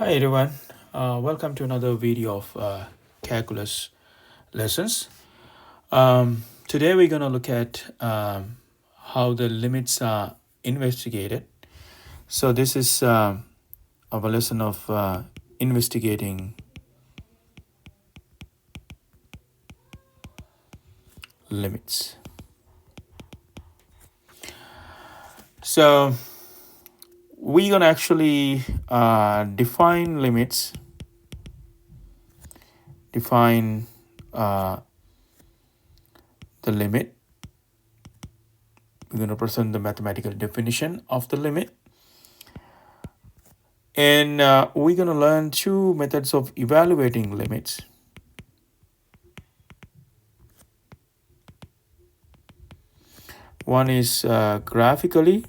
Hi everyone, welcome to another video of calculus lessons. Today we're going to look at how the limits are investigated. So this is our lesson of investigating limits. So we're going to actually define limits, define the limit. We're going to present the mathematical definition of the limit. And we're going to learn two methods of evaluating limits. One is graphically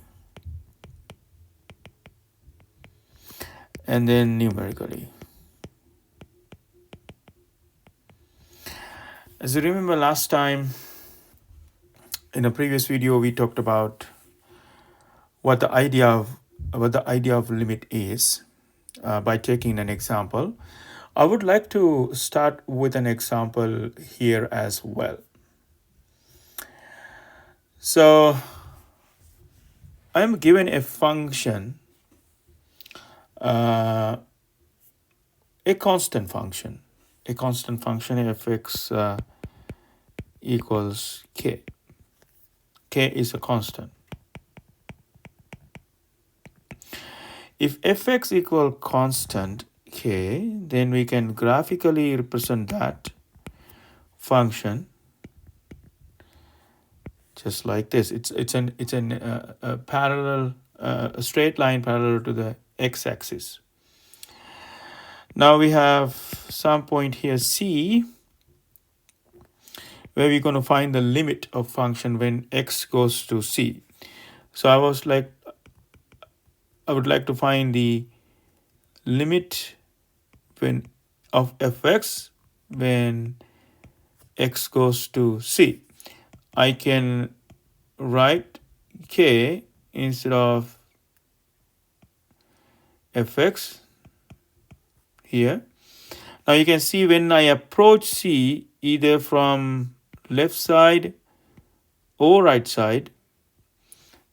and then numerically. As you remember last time, in a previous video, we talked about what the idea of limit is by taking an example. I would like to start with an example here as well. So I'm given a function, a constant function fx equals k. K is a constant. If fx equal constant k, then we can graphically represent that function just like this. It's a parallel, a straight line parallel to the x-axis. Now we have some point here c, where we're going to find the limit of function when x goes to c. So I would like to find the limit of fx when x goes to c. I can write k instead of fx here. Now you can see when I approach c, either from left side or right side,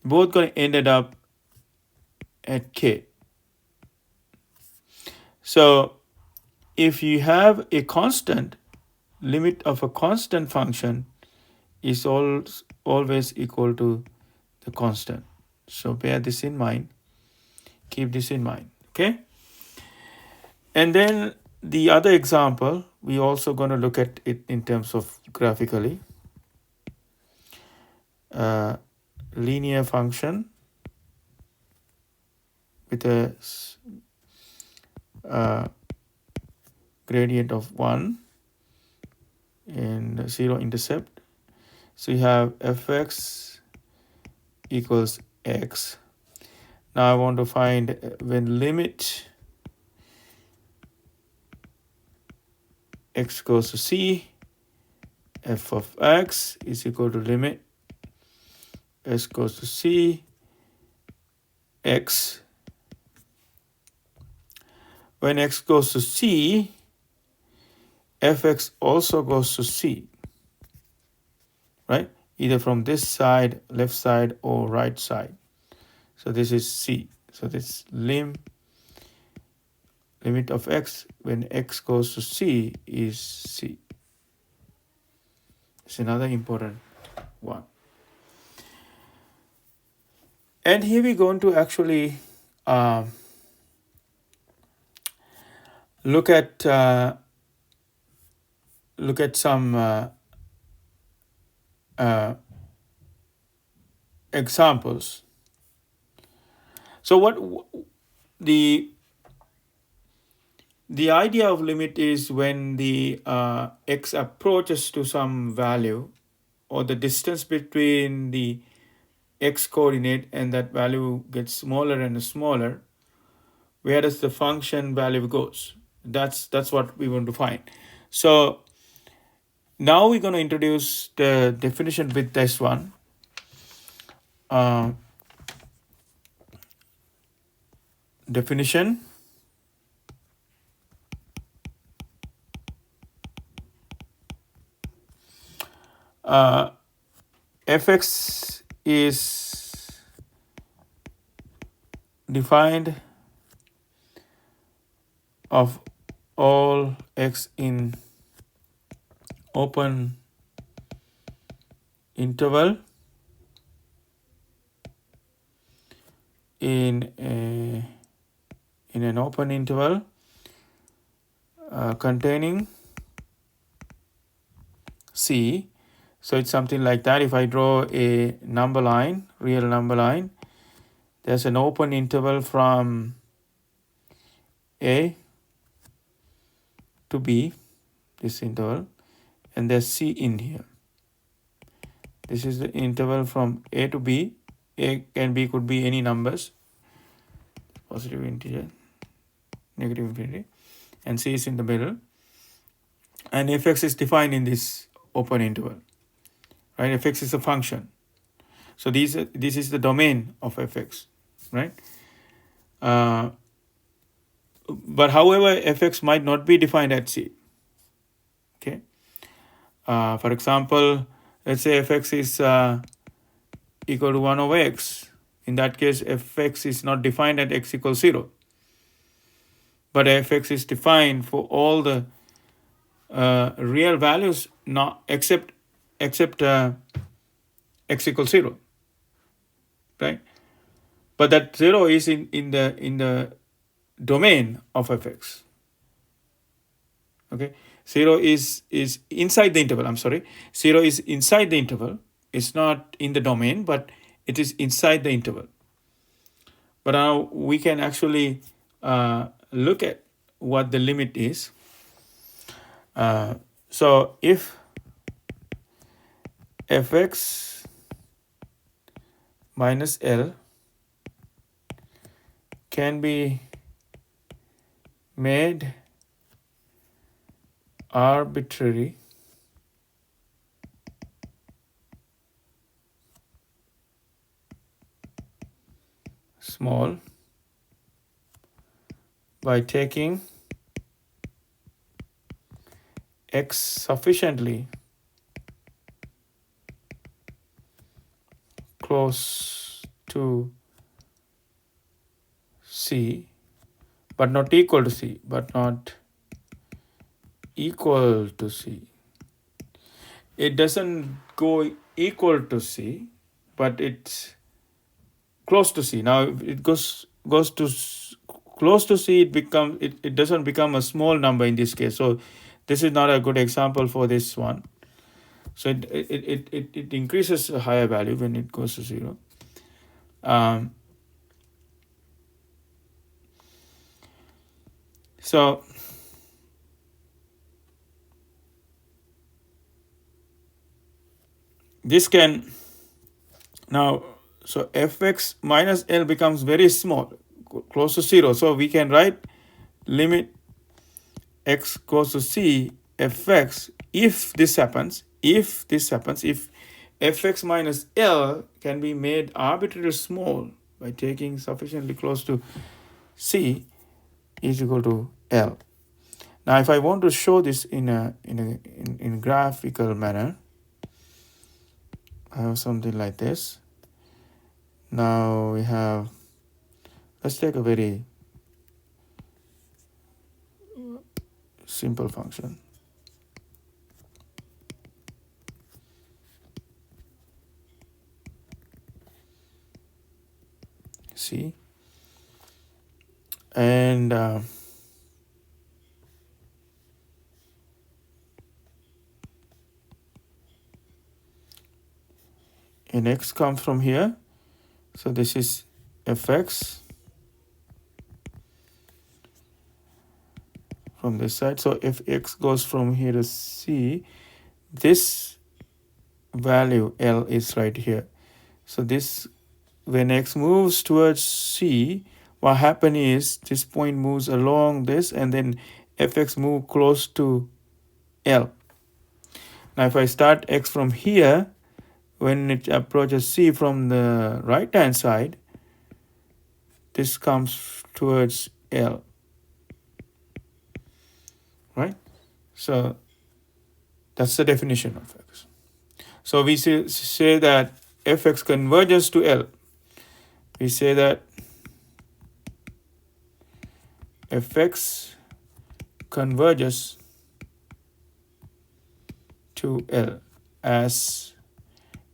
both going to end up at k. So if you have a constant, limit of a constant function is always equal to the constant. So bear this in mind, keep this in mind, okay? And then the other example, we also going to look at it in terms of graphically. Linear function with a gradient of 1 and 0 intercept. So you have fx equals x. Now I want to find when limit x goes to c, f of x is equal to limit x goes to c, x. When x goes to c, fx also goes to c, right? Either from this side, left side, or right side. So this is c. So this limit of x when x goes to c is c. It's another important one. And here we're going to actually look at some examples. So what the idea of limit is when the x approaches to some value, or the distance between the x coordinate and that value gets smaller and smaller, where does the function value goes? That's what we want to find. So now we're going to introduce the definition with this one. Definition uh, fx is defined of all x in open interval in an open interval containing C. So it's something like that. If I draw a number line, real number line, there's an open interval from A to B, this interval, and there's C in here. This is the interval from A to B. A and B could be any numbers, positive integer, negative infinity, and C is in the middle. And fx is defined in this open interval, right? Fx is a function. So this is the domain of fx, right? But however, fx might not be defined at C. Okay. For example, let's say fx is equal to 1 over x. In that case, fx is not defined at x equals 0. But fx is defined for all the real values, not except x equals 0, right? But that 0 is in the domain of fx. Okay, 0 is inside the interval. I'm sorry, 0 is inside the interval. It's not in the domain, but it is inside the interval. But now we can actually look at what the limit is. So if fx minus L can be made arbitrary small by taking x sufficiently close to C, but not equal to C, but not equal to C. It doesn't go equal to C, but it's close to C. Now it goes to close to C, it doesn't become a small number in this case. So this is not a good example for this one. So it increases a higher value when it goes to 0. So this can now, so fx minus L becomes very small, close to 0. So we can write limit x goes to C fx if this happens, if fx minus L can be made arbitrarily small by taking sufficiently close to C is equal to L. Now if I want to show this in a graphical manner, I have something like this. Now we have, let's take a very simple function. See, and and x comes from here. So this is fx from this side. So if x goes from here to C, this value L is right here. So this, when x moves towards C, what happens is this point moves along this, and then fx move close to L. Now if I start x from here, when it approaches C from the right hand side, this comes towards L, right? So that's the definition of x. So we say that fx converges to L. We say that fx converges to L as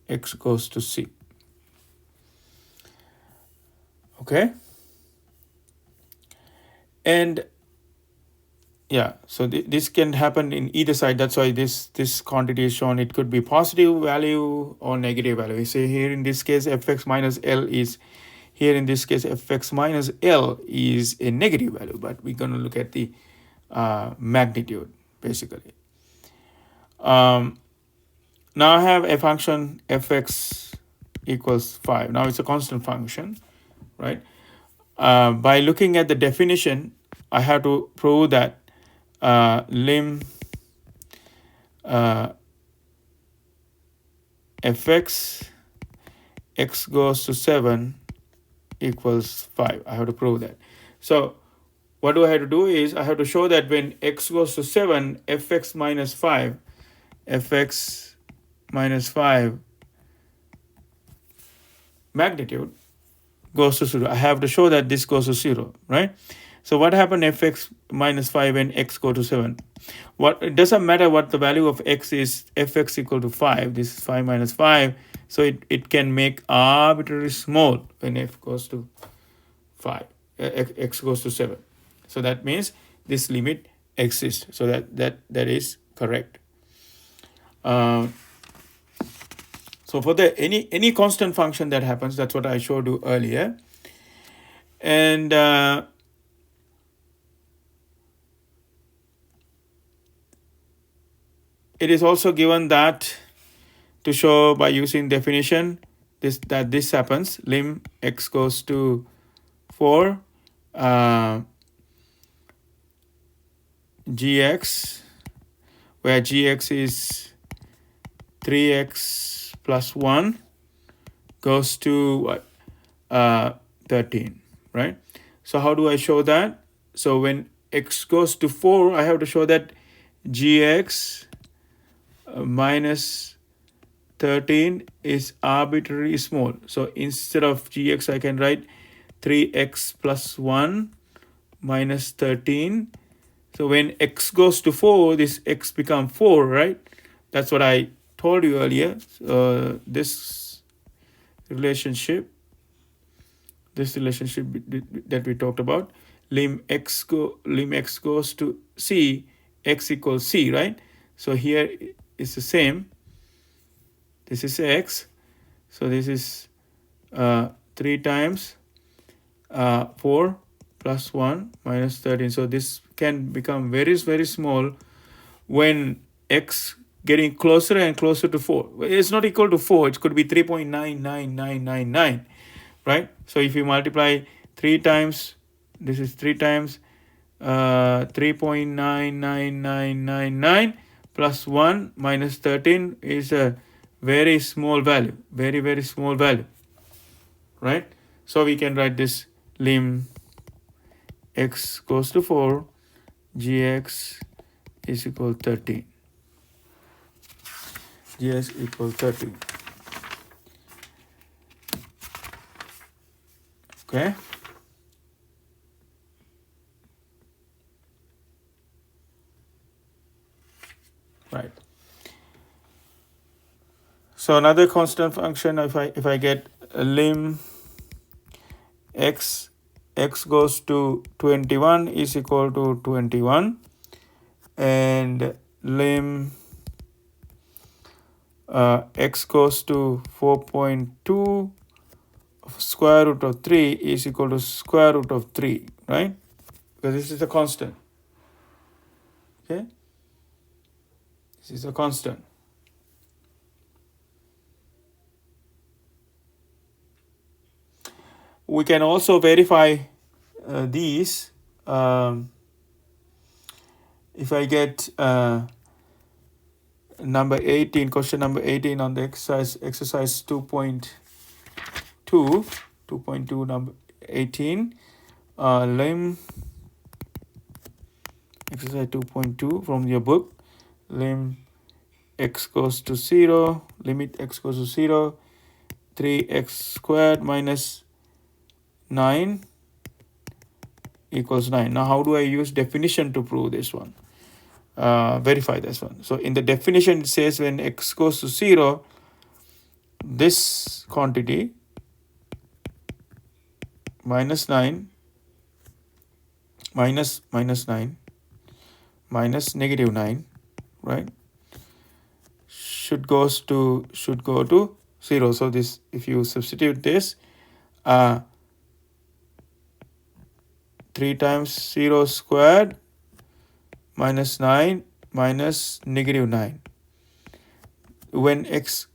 x goes to C. Okay? And yeah, so this can happen in either side. That's why this quantity is shown. It could be positive value or negative value. We say here in this case fx minus L is, here in this case fx minus L is a negative value, but we're going to look at the magnitude basically. Now I have a function fx equals 5. Now it's a constant function, right? By looking at the definition, I have to prove that lim fx x goes to 7 equals 5. I have to prove that. So what do I have to do is I have to show that when x goes to 7, fx minus 5 magnitude goes to 0. I have to show that this goes to 0, right? So what happened fx minus 5 when x go to 7? What, it doesn't matter what the value of x is, fx equal to 5. This is 5 minus 5. So it can make arbitrarily small when f goes to 5, x goes to 7. So that means this limit exists. So that is correct. So for the any constant function that happens, that's what I showed you earlier. And it is also given that to show by using definition that this happens, lim x goes to 4 gx, where gx is 3x plus 1 goes to what? 13, right? So how do I show that? So when x goes to 4, I have to show that gx minus 13 is arbitrarily small. So instead of gx, I can write 3x plus 1 minus 13. So when x goes to 4, this x becomes 4, right? That's what I told you earlier. This relationship that we talked about, lim x goes to C, x equals C, right? So here it's the same. This is x. So this is 3 times 4 plus 1 minus 13. So this can become very, very small when x getting closer and closer to 4. It's not equal to 4. It could be 3.99999, right? So if you multiply 3 times, this is 3 times 3.99999 plus 1 minus 13 is a very small value, very, very small value, right? So we can write this lim x goes to 4, gx is equal 13. Gx equal 13. Okay. Right. So another constant function, if I get a lim x goes to 21 is equal to 21, and lim x goes to 4.2 square root of 3 is equal to square root of 3, right? Because this is a constant. Okay, this is a constant. We can also verify these. If I get number 18, question number 18 on the exercise 2.2 number 18, lim exercise 2.2 from your book, lim x goes to 0, limit x goes to 0, 3x squared minus 9 equals 9. Now how do I use definition to prove this one? Verify this one. So in the definition it says when x goes to 0, this quantity minus 9 minus 9 minus negative 9, right, should go to 0. So this, if you substitute this, 3 times 0 squared minus 9 minus negative 9. When x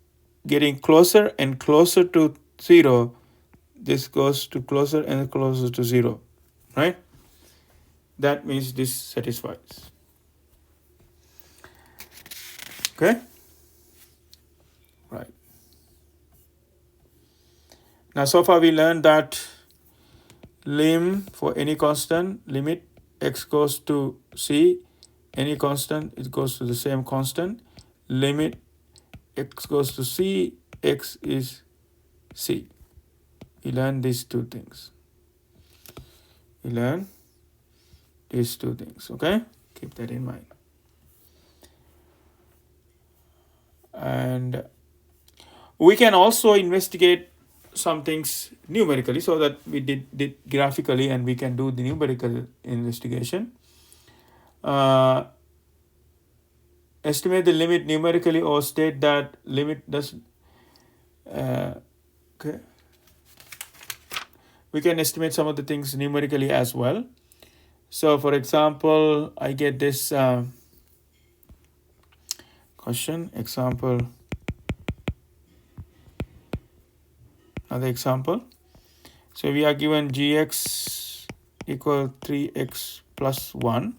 getting closer and closer to 0, this goes to closer and closer to 0, right? That means this satisfies. Okay? Right. Now so far we learned that lim for any constant, limit x goes to c, any constant, it goes to the same constant. Limit x goes to c, x is c. We learn these two things. We learn these two things, okay? Keep that in mind. And we can also investigate some things numerically, so that we did graphically and we can do the numerical investigation. Estimate the limit numerically or state that limit does. Okay. We can estimate some of the things numerically as well. So for example, I get this question, example, another example. So we are given gx equal 3x plus 1.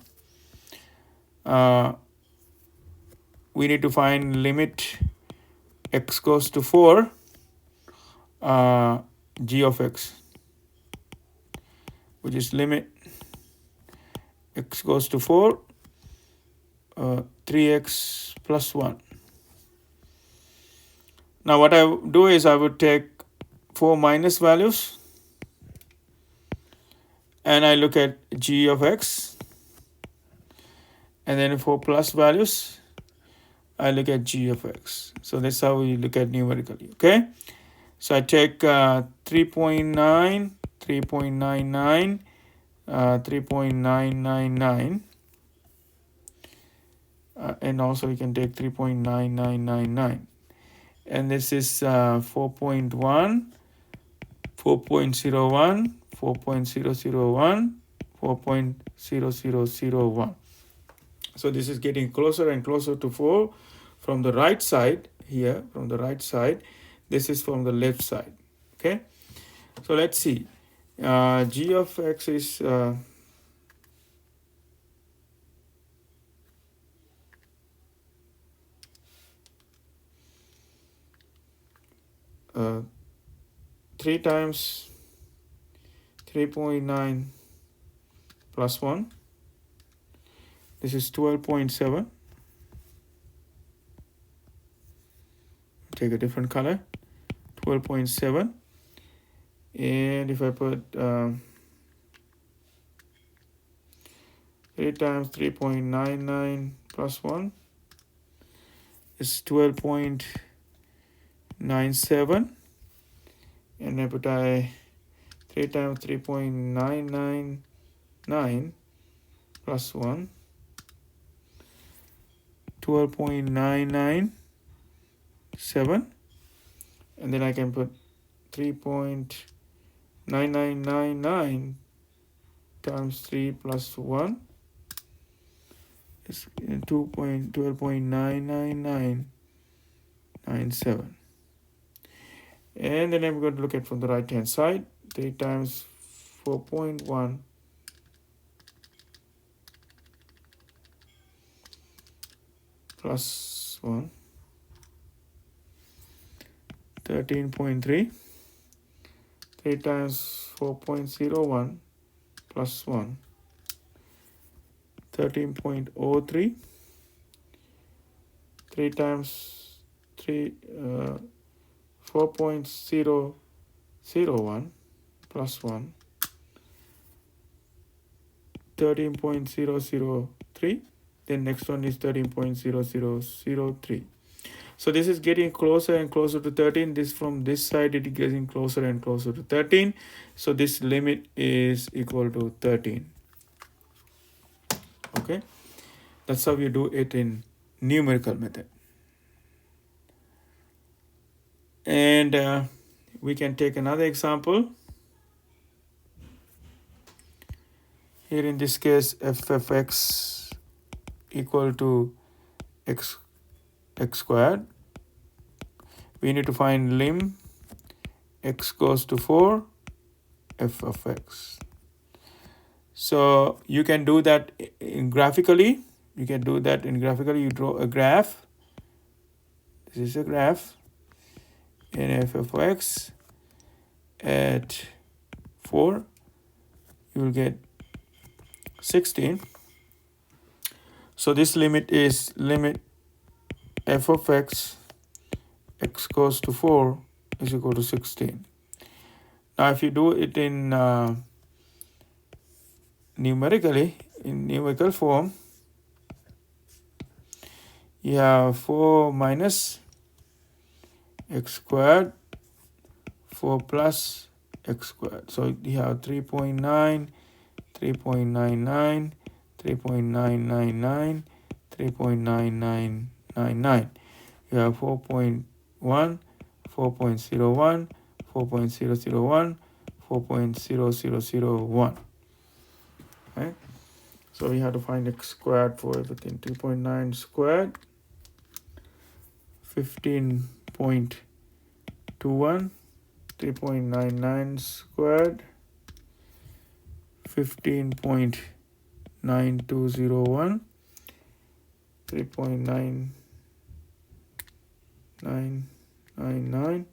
We need to find limit x goes to 4, g of x, which is limit x goes to 4, 3x plus 1. Now what I do is I would take 4 minus values and I look at g of x, and then for plus values I look at g of x. So that's how we look at numerically, okay? So I take 3.9, 3.99, 3.999, and also we can take 3.9999, and this is 4.1, 4.01, 4.001, 4.0001. So this is getting closer and closer to 4 from the right side here, from the right side. This is from the left side, okay? So let's see. G of x is 3 times 3.9 plus 1. This is 12.7. Take a different color. 12.7. And if I put 3 times 3.99 plus 1 is 12.97. And I put 3 times 3.999 plus 1, 12.997. And then I can put 3.9999 times 3 plus 1 is 12.99997. And then I'm going to look at from the right hand side. 3 times 4.1 plus 1, 13.3. 3 times 4.01 plus 1, 13.03. 3 times 4.001 plus 1, 13.003. Then next one is 13.0003. So this is getting closer and closer to 13. This from this side it is getting closer and closer to 13. So this limit is equal to 13. Okay, that's how you do it in numerical method. And we can take another example. Here in this case, f of x equal to x squared. We need to find lim x goes to 4 f of x. So you can do that graphically. You can do that graphically. You draw a graph. This is a graph. And f of x at 4, you will get 16. So this limit is limit f of x goes to 4 is equal to 16. Now if you do it in numerically, in numerical form, you have 4 minus x squared, 4 plus x squared. So you have 3.9, 3.99, 3.999, 3.9999. You have 4.1, 4.01, 4.001, 4.0001. Right? So we have to find x squared for everything. 2.9 squared, 15.21, 3.99 squared, 15.9201, 3.9999,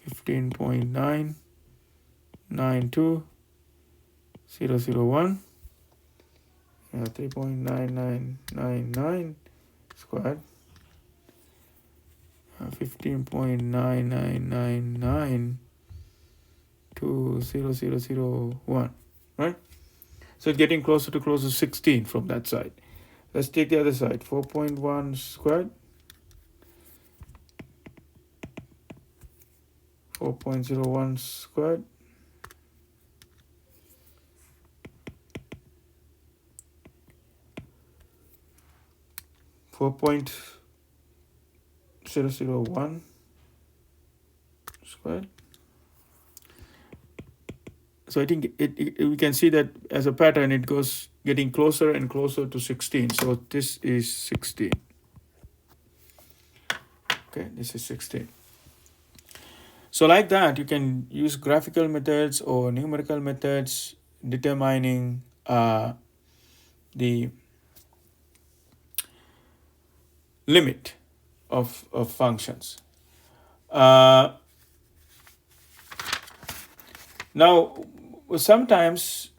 15.992001, 3.9999 squared, 15.99920001, right? So it's getting closer to 16 from that side. Let's take the other side. 4.1 squared, 4.01 squared, 4.001 squared. So I think we can see that as a pattern, it goes getting closer and closer to 16. So this is 16. Okay, this is 16. So like that, you can use graphical methods or numerical methods determining the limit of functions. Now, sometimes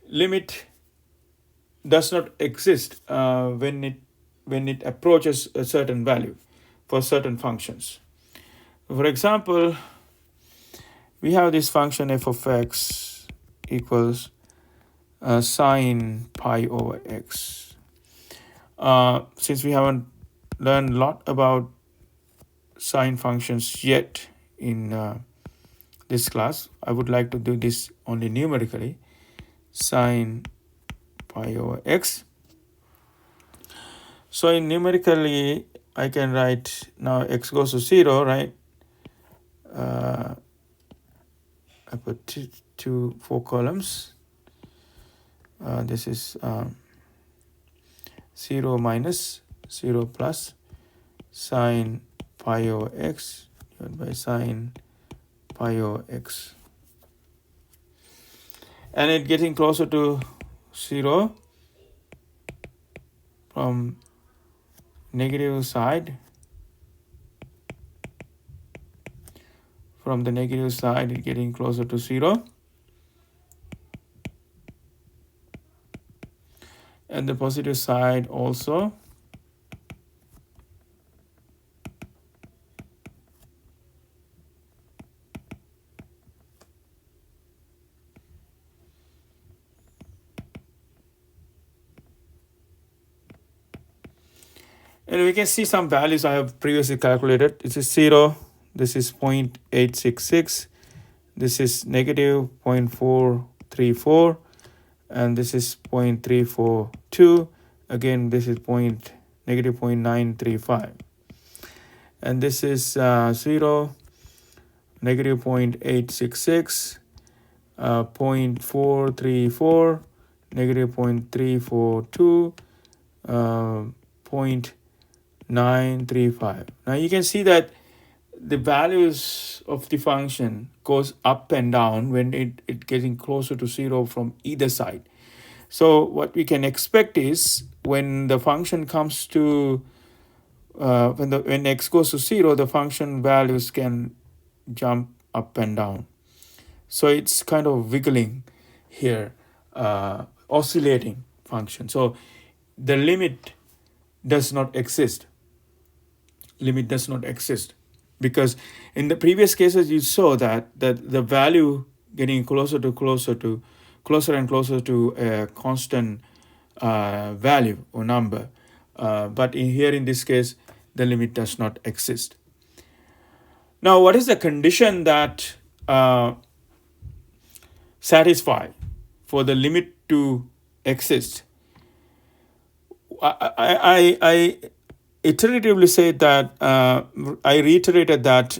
limit does not exist when it approaches a certain value for certain functions. For example, we have this function f of x equals sine pi over x. Since we haven't learned a lot about sine functions yet in this class, I would like to do this only numerically. Sine pi over x. So in numerically, I can write now x goes to 0, right? I put 4 columns. This is 0 minus 0 plus sine pi over x divided by sine pi over x. And it getting closer to 0 from negative side. From the negative side, it getting closer to 0. and the positive side also. And we can see some values I have previously calculated. This is 0, this is 0.866, this is negative 0.434, and this is 0.342. Again, this is negative 0.935. And this is 0, negative 0.866, 0.434, negative 0.342, 0.935. Now you can see that the values of the function goes up and down when it getting closer to 0 from either side. So what we can expect is when the function comes to when x goes to 0, the function values can jump up and down. So it's kind of wiggling here, oscillating function. So the limit does not exist. Limit does not exist, because in the previous cases you saw that the value getting closer and closer to a constant value or number, but here in this case the limit does not exist. Now, what is the condition that satisfy for the limit to exist? I iteratively said that I reiterated that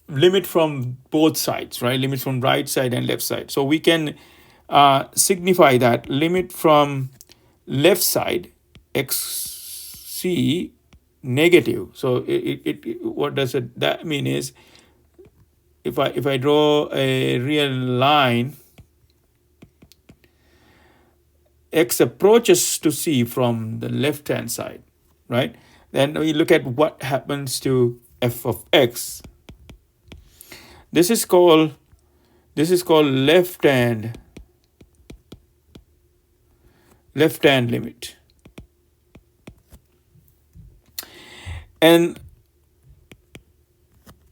limit from both sides, right? Limit from right side and left side. So we can signify that limit from left side xc negative. So what does that mean is if I draw a real line, x approaches to c from the left hand side, right? Then we look at what happens to f of x. This is called left hand limit. And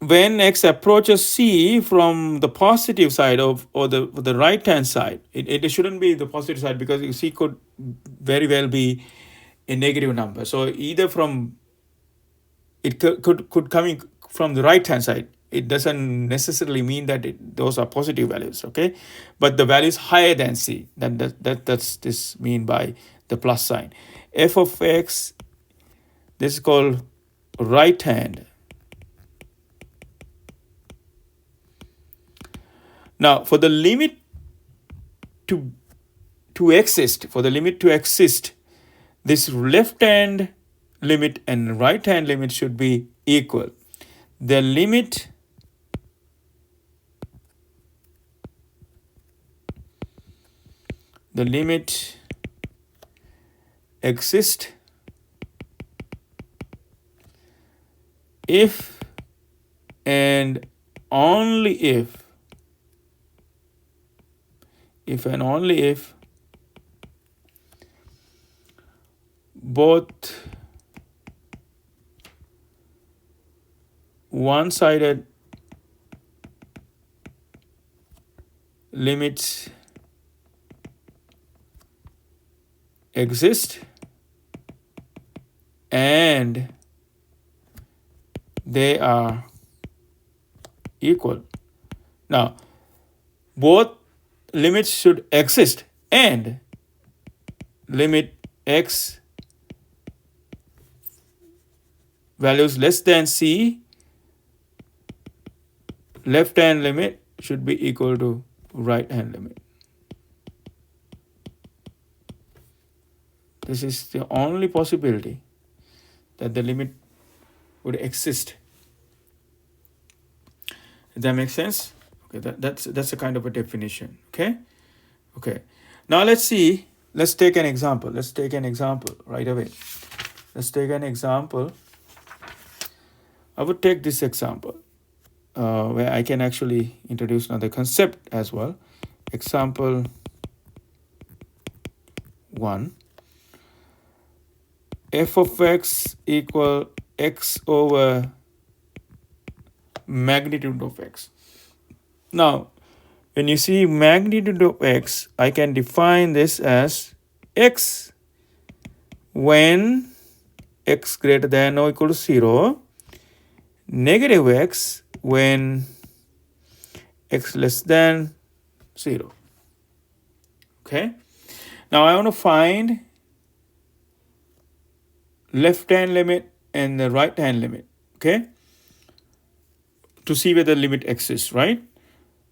when x approaches c from the positive side or the right hand side, it shouldn't be the positive side, because c could very well be a negative number. So either from it could coming from the right hand side. It doesn't necessarily mean that those are positive values, okay? But the value is higher than c. That's this mean by the plus sign. F of x, this is called right hand. Now, for the limit to exist, this left hand limit and right hand limit should be equal. The limit exists if and only if and only if both one-sided limits exist and they are equal. Now, both limits should exist and limit x values less than c, left hand limit should be equal to right hand limit. This is the only possibility that the limit would exist. Does that make sense? Okay, that's a kind of a definition. Okay. Now let's see. Let's take an example. Right away. Let's take an example. I would take this example where I can actually introduce another concept as well. Example 1, f of x equal x over magnitude of x. Now, when you see magnitude of x, I can define this as x when x greater than or equal to 0, negative x when x less than 0. Okay. Now I want to find left hand limit and the right hand limit. Okay. To see whether the limit exists, right?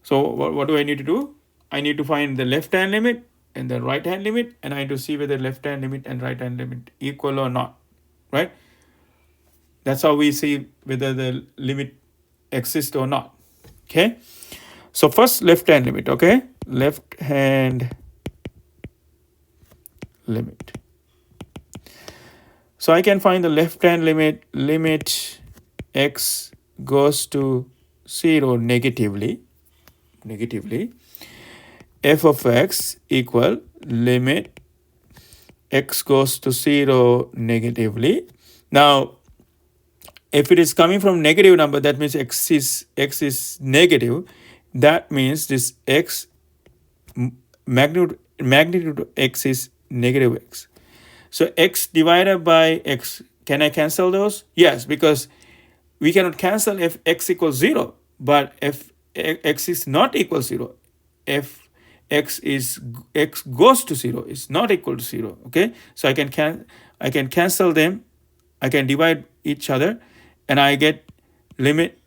So what do I need to do? I need to find the left hand limit and the right hand limit, and I need to see whether left hand limit and right hand limit equal or not, right? That's how we see whether the limit exists or not. Okay. So first left hand limit. Okay. Left hand limit. So I can find the left hand limit. Limit x goes to 0 negatively. F of x equal limit x goes to 0 negatively. Now, if it is coming from negative number, that means x is negative. That means this x magnitude of x is negative x. So x divided by x, can I cancel those? Yes, because we cannot cancel if x equals 0, but if x is not equal 0, if x goes to 0, is not equal to 0. Okay, so I can cancel them. I can divide each other, and I get limit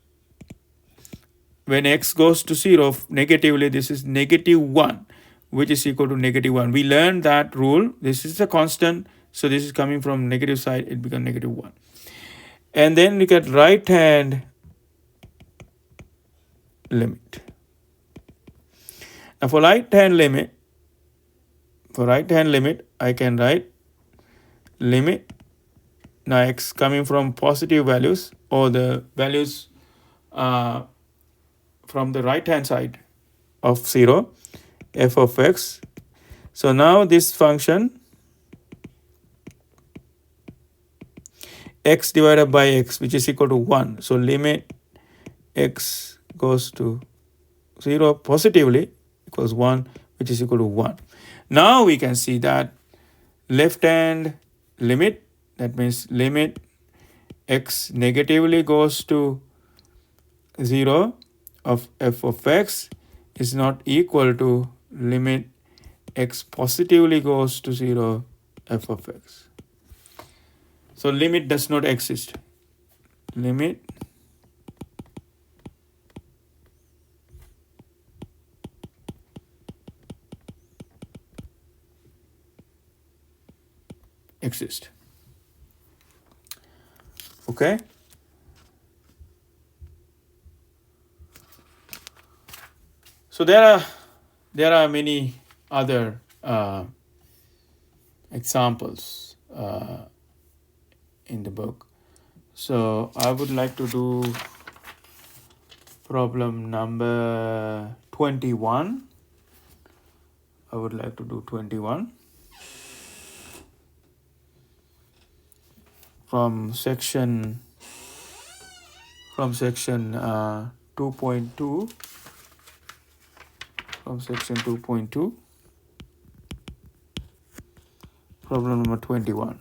when x goes to 0 negatively. This is -1, which is equal to -1. We learned that rule. This is a constant, so this is coming from negative side. It becomes -1. And then we get right hand limit. Now for right hand limit, I can write limit. Now x coming from positive values, or the values from the right hand side of 0, f of x. So now this function x divided by x, which is equal to 1. So limit x goes to 0 positively equals 1, which is equal to 1. Now we can see that left hand limit, that means limit x negatively goes to 0 of f of x is not equal to limit x positively goes to 0 f of x. So limit does not exist. Limit exist. Okay. So there are many other examples in the book. So I would like to do problem number 21. I would like to do 21 from section 2.2. From section 2.2, problem number 21.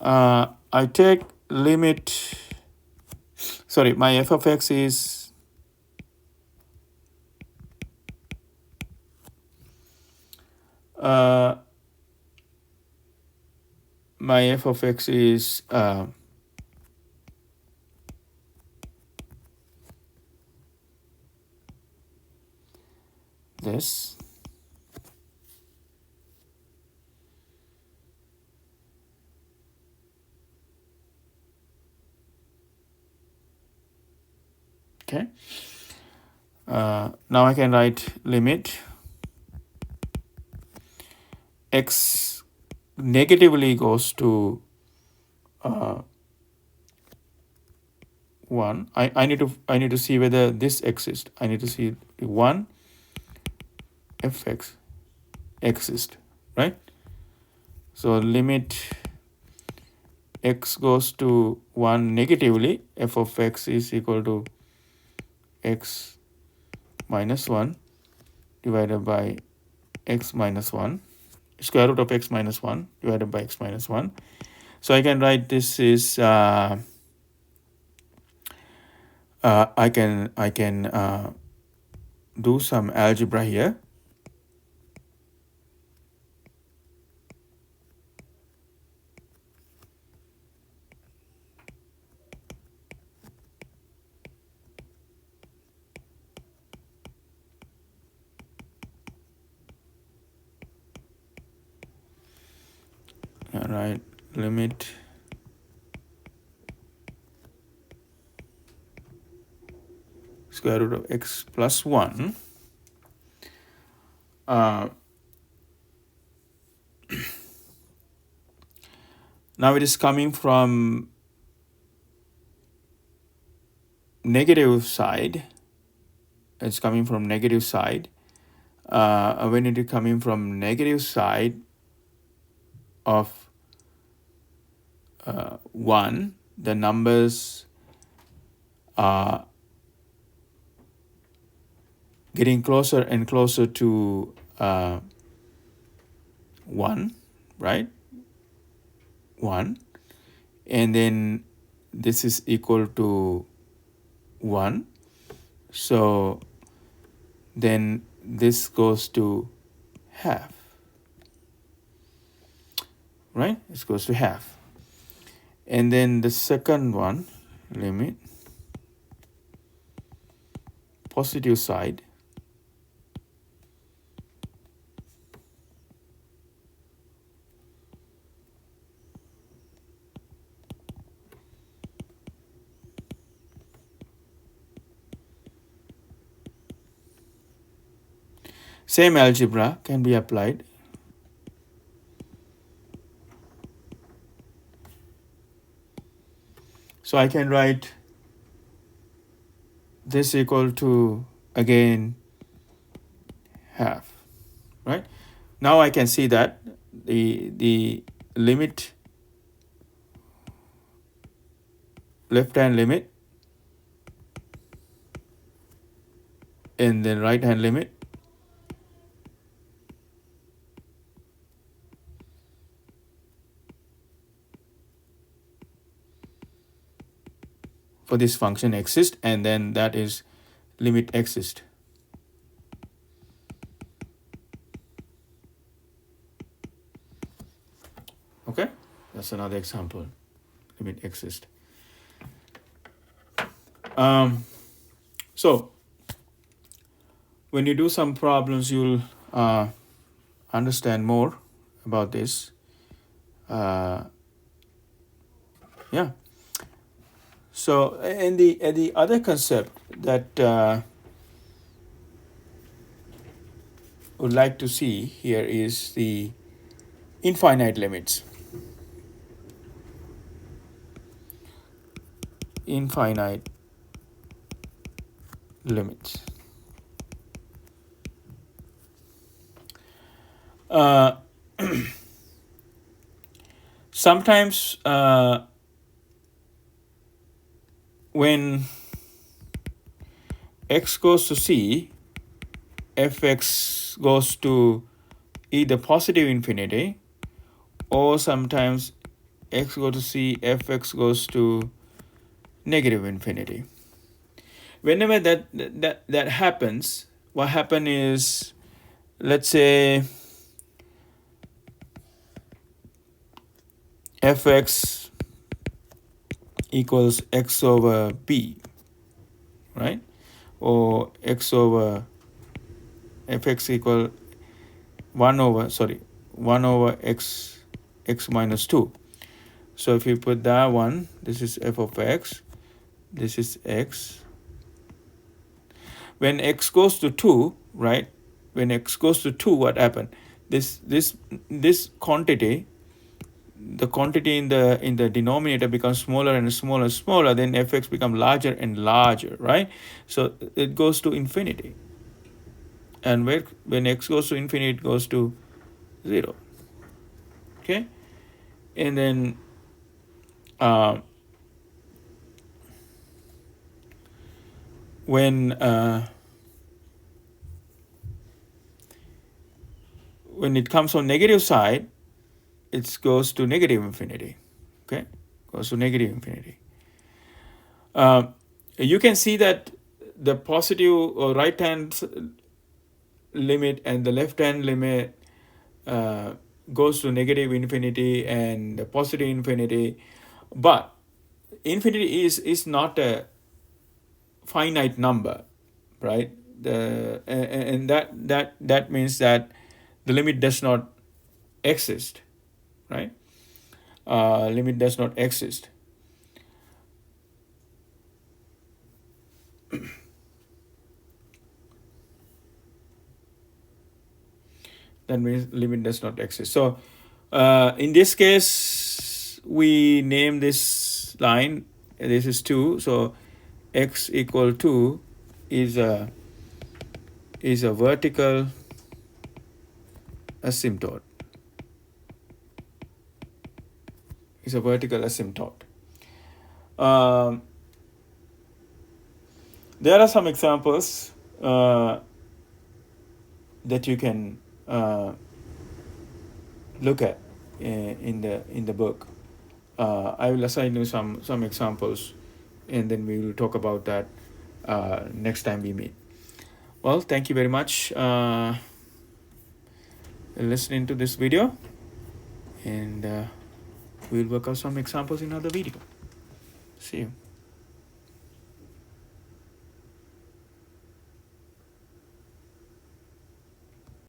I take limit, sorry, my f of x is this. Okay. Now I can write limit x negatively goes to 1. I need to see whether this exists. I need to see 1 fx exist, right? So limit x goes to 1 negatively, f of x is equal to x minus 1 divided by x minus 1, square root of x minus 1 divided by x minus 1. So I can write this is I can do some algebra here. All right, limit square root of x plus 1. Now it is coming from negative side. It's coming from negative side. When it is coming from negative side of 1, the numbers are getting closer and closer to 1, right? 1. And then this is equal to 1. So then this goes to half, right? It goes to half. And then the second one, limit positive side same algebra can be applied. So I can write this equal to, again, half, right? Now I can see that the limit, left hand limit, and then right hand limit for this function exist, and then that is limit exist. Okay, that's another example, limit exist. So when you do some problems, you'll understand more about this. Yeah. So, and the other concept that would like to see here is the infinite limits. Infinite limits. Sometimes when x goes to c, fx goes to either positive infinity, or sometimes x goes to c, fx goes to negative infinity. Whenever that happens, what happens is, let's say fx equals x over b, right? Or x over fx equal 1 over x minus 2. So if you put that one, this is f of x, this is x. When x goes to 2, right? When x goes to 2, what happened? This quantity, the quantity in the denominator becomes smaller and smaller and smaller, then fx becomes larger and larger, right? So it goes to infinity. And when x goes to infinity, it goes to 0. Okay, and then uh, when it comes on negative side, it goes to negative infinity. Okay, goes to negative infinity. You can see that the positive or right hand limit and the left hand limit goes to negative infinity and the positive infinity, but infinity is not a finite number, right? And that means that the limit does not exist, right? Limit does not exist. That means limit does not exist. So in this case, we name this line, this is 2, so x equal 2 is a vertical asymptote. Is a vertical asymptote. There are some examples that you can look at in the book. I will assign you some examples, and then we will talk about that next time we meet. Well, thank you very much listening to this video, and we'll work out some examples in another video. See you.